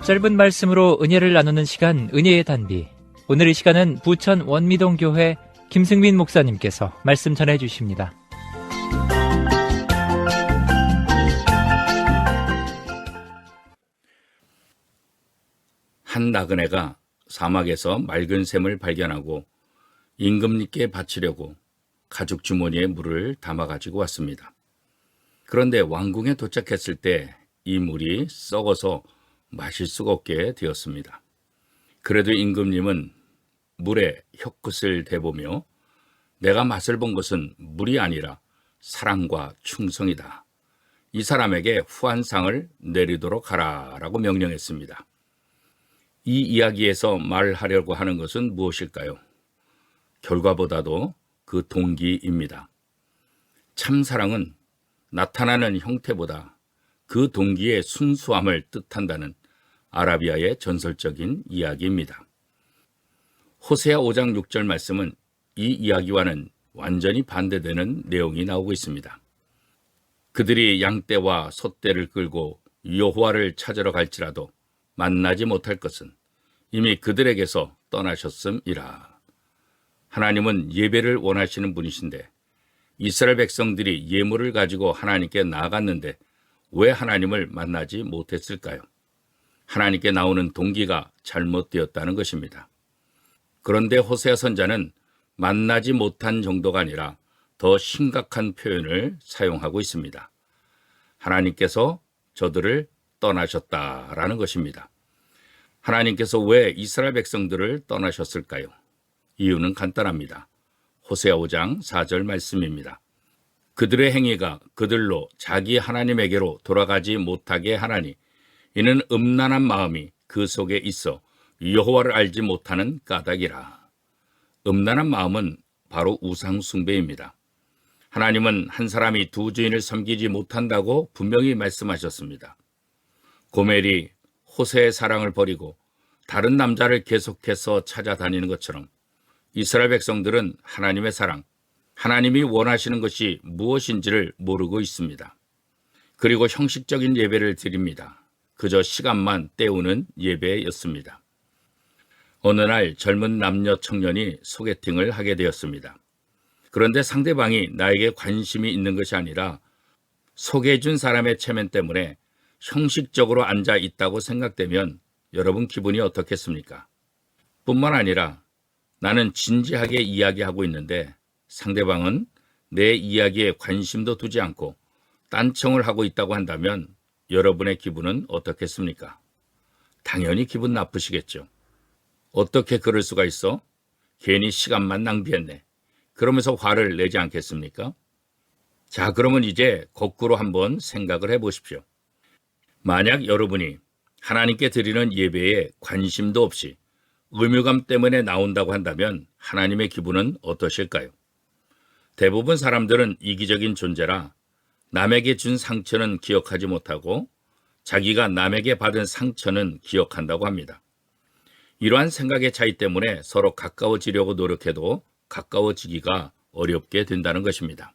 짧은 말씀으로 은혜를 나누는 시간, 은혜의 단비. 오늘 이 시간은 부천 원미동교회 김승민 목사님께서 말씀 전해주십니다. 한 나그네가 사막에서 맑은 샘을 발견하고 임금님께 바치려고 가죽 주머니에 물을 담아 가지고 왔습니다. 그런데 왕궁에 도착했을 때 이 물이 썩어서 마실 수가 없게 되었습니다. 그래도 임금님은 물에 혀끝을 대보며 내가 맛을 본 것은 물이 아니라 사랑과 충성이다. 이 사람에게 후한상을 내리도록 하라라고 명령했습니다. 이 이야기에서 말하려고 하는 것은 무엇일까요? 결과보다도 그 동기입니다. 참 사랑은 나타나는 형태보다 그 동기의 순수함을 뜻한다는 아라비아의 전설적인 이야기입니다. 호세아 5장 6절 말씀은 이 이야기와는 완전히 반대되는 내용이 나오고 있습니다. 그들이 양떼와 소떼를 끌고 여호와를 찾으러 갈지라도 만나지 못할 것은 이미 그들에게서 떠나셨음이라. 하나님은 예배를 원하시는 분이신데 이스라엘 백성들이 예물을 가지고 하나님께 나아갔는데 왜 하나님을 만나지 못했을까요? 하나님께 나오는 동기가 잘못되었다는 것입니다. 그런데 호세아 선자는 만나지 못한 정도가 아니라 더 심각한 표현을 사용하고 있습니다. 하나님께서 저들을 떠나셨다라는 것입니다. 하나님께서 왜 이스라엘 백성들을 떠나셨을까요? 이유는 간단합니다. 호세아 5장 4절 말씀입니다. 그들의 행위가 그들로 자기 하나님에게로 돌아가지 못하게 하나니 이는 음란한 마음이 그 속에 있어 여호와를 알지 못하는 까닭이라. 음란한 마음은 바로 우상 숭배입니다. 하나님은 한 사람이 두 주인을 섬기지 못한다고 분명히 말씀하셨습니다. 고멜이 호세의 사랑을 버리고 다른 남자를 계속해서 찾아다니는 것처럼 이스라엘 백성들은 하나님의 사랑, 하나님이 원하시는 것이 무엇인지를 모르고 있습니다. 그리고 형식적인 예배를 드립니다. 그저 시간만 때우는 예배였습니다. 어느 날 젊은 남녀 청년이 소개팅을 하게 되었습니다. 그런데 상대방이 나에게 관심이 있는 것이 아니라 소개해준 사람의 체면 때문에 형식적으로 앉아 있다고 생각되면 여러분 기분이 어떻겠습니까? 뿐만 아니라 나는 진지하게 이야기하고 있는데 상대방은 내 이야기에 관심도 두지 않고 딴청을 하고 있다고 한다면 여러분의 기분은 어떻겠습니까? 당연히 기분 나쁘시겠죠. 어떻게 그럴 수가 있어? 괜히 시간만 낭비했네. 그러면서 화를 내지 않겠습니까? 자, 그러면 이제 거꾸로 한번 생각을 해보십시오. 만약 여러분이 하나님께 드리는 예배에 관심도 없이 의무감 때문에 나온다고 한다면 하나님의 기분은 어떠실까요? 대부분 사람들은 이기적인 존재라 남에게 준 상처는 기억하지 못하고 자기가 남에게 받은 상처는 기억한다고 합니다. 이러한 생각의 차이 때문에 서로 가까워지려고 노력해도 가까워지기가 어렵게 된다는 것입니다.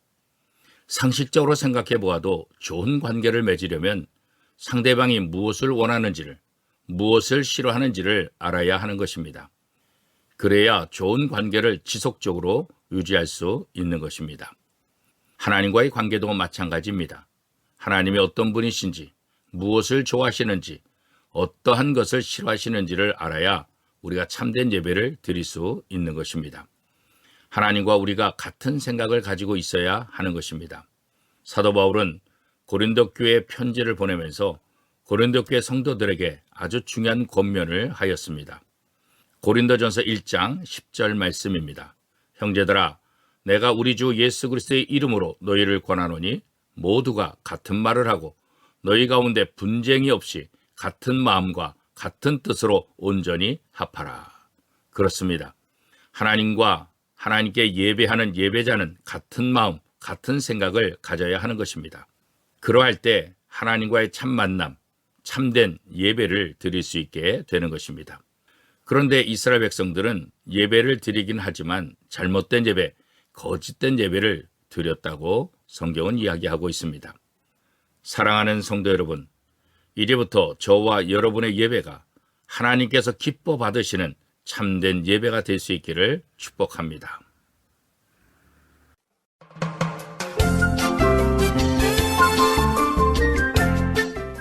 상식적으로 생각해 보아도 좋은 관계를 맺으려면 상대방이 무엇을 원하는지를, 무엇을 싫어하는지를 알아야 하는 것입니다. 그래야 좋은 관계를 지속적으로 유지할 수 있는 것입니다. 하나님과의 관계도 마찬가지입니다. 하나님이 어떤 분이신지, 무엇을 좋아하시는지, 어떠한 것을 싫어하시는지를 알아야 우리가 참된 예배를 드릴 수 있는 것입니다. 하나님과 우리가 같은 생각을 가지고 있어야 하는 것입니다. 사도 바울은 고린도 교회에 편지를 보내면서 고린도 교회 성도들에게 아주 중요한 권면을 하였습니다. 고린도전서 1장 10절 말씀입니다. 형제들아, 내가 우리 주 예수 그리스도의 이름으로 너희를 권하노니 모두가 같은 말을 하고 너희 가운데 분쟁이 없이 같은 마음과 같은 뜻으로 온전히 합하라. 그렇습니다. 하나님과 하나님께 예배하는 예배자는 같은 마음, 같은 생각을 가져야 하는 것입니다. 그러할 때 하나님과의 참 만남, 참된 예배를 드릴 수 있게 되는 것입니다. 그런데 이스라엘 백성들은 예배를 드리긴 하지만 잘못된 예배, 거짓된 예배를 드렸다고 성경은 이야기하고 있습니다. 사랑하는 성도 여러분, 이제부터 저와 여러분의 예배가 하나님께서 기뻐 받으시는 참된 예배가 될 수 있기를 축복합니다.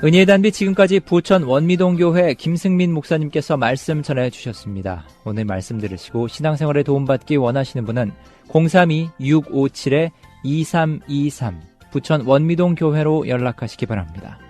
은혜의 단비 지금까지 부천 원미동교회 김승민 목사님께서 말씀 전해 주셨습니다. 오늘 말씀 들으시고 신앙생활에 도움받기 원하시는 분은 032-657-2323 부천 원미동교회로 연락하시기 바랍니다.